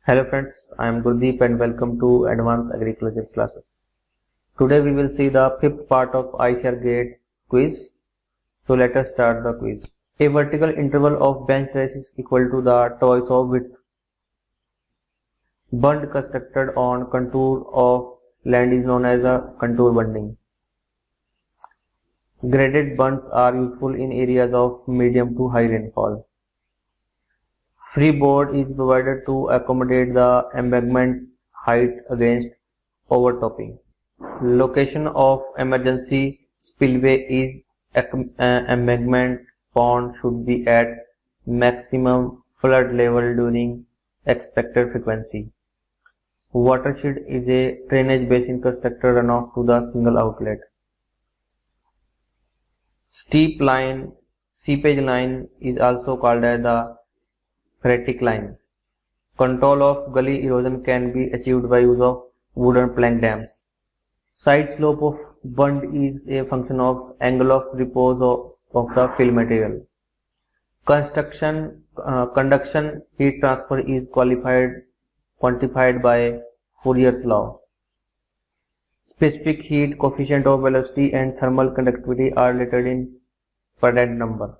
Hello friends, I am Gurdeep and welcome to Advanced Agriculture classes. Today we will see the fifth part of ICAR Gate quiz. So let us start the quiz. A vertical interval of bench race is equal to the twice of width. Bund constructed on contour of land is known as a contour bunding. Graded bunds are useful in areas of medium to high rainfall. Free board is provided to accommodate the embankment height against overtopping. Location of emergency spillway is embankment pond should be at maximum flood level during expected frequency. Watershed is a drainage basin constructed runoff to the single outlet. Steep line, seepage line is also called as the phreatic line. Control of gully erosion can be achieved by use of wooden plank dams. Side slope of bund is a function of angle of repose of the fill material. Conduction heat transfer is quantified by Fourier's law. Specific heat coefficient of velocity and thermal conductivity are related in Prandtl number.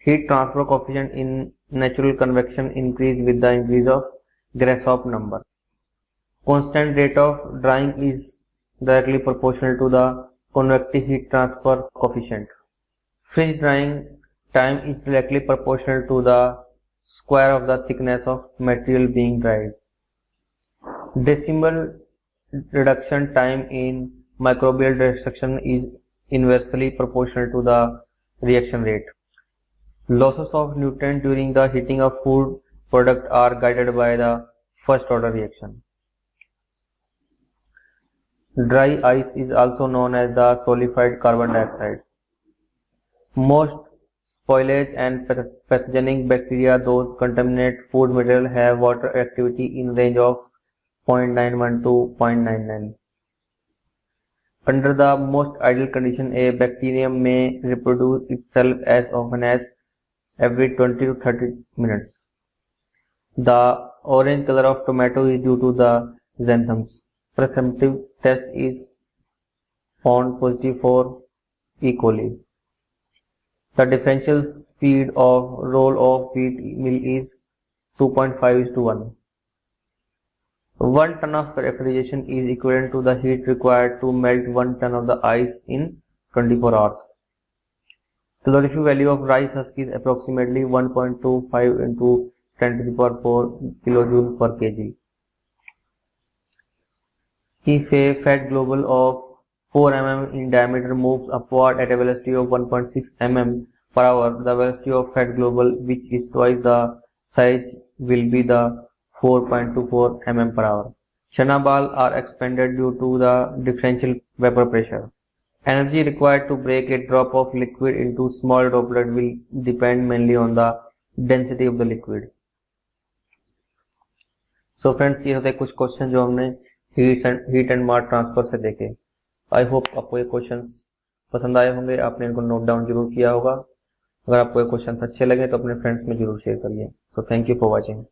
Heat transfer coefficient in natural convection increase with the increase of Grashof number. Constant rate of drying is directly proportional to the convective heat transfer coefficient. Fridge drying time is directly proportional to the square of the thickness of material being dried. Decimal reduction time in microbial destruction is inversely proportional to the reaction rate. Losses of nutrient during the heating of food product are guided by the first order reaction. Dry ice is also known as the solidified carbon dioxide. Most spoilage and pathogenic bacteria those contaminate food material have water activity in range of 0.91 to 0.99. Under the most ideal condition, a bacterium may reproduce itself as often as every 20 to 30 minutes. The orange color of tomato is due to the xanthims. Presumptive test is found positive for E. coli. The differential speed of roll of wheat mill is 2.5:1. 1 ton of refrigeration is equivalent to the heat required to melt 1 ton of the ice in 24 hours. Calorific value of rice husk is approximately 1.25 into 10 to the power 4 kilojoule per kg. If a fat globule of 4 mm in diameter moves upward at a velocity of 1.6 mm per hour, the velocity of fat globule, which is twice the size, will be the 4.24 mm per hour. Chana ball are expanded due to the differential vapor pressure. Energy required to break a drop of liquid into small droplet will depend mainly on the density of the liquid. So friends, ये होते कुछ question जो हमने heat and mass transfer से देखे. I hope आपको ये questions पसंद आए होंगे, आपने इनको नोट डाउन जरूर किया होगा. अगर आपको ये क्वेश्चंस अच्छे लगे तो अपने फ्रेंड्स में जरूर शेयर करिए. So thank you for watching.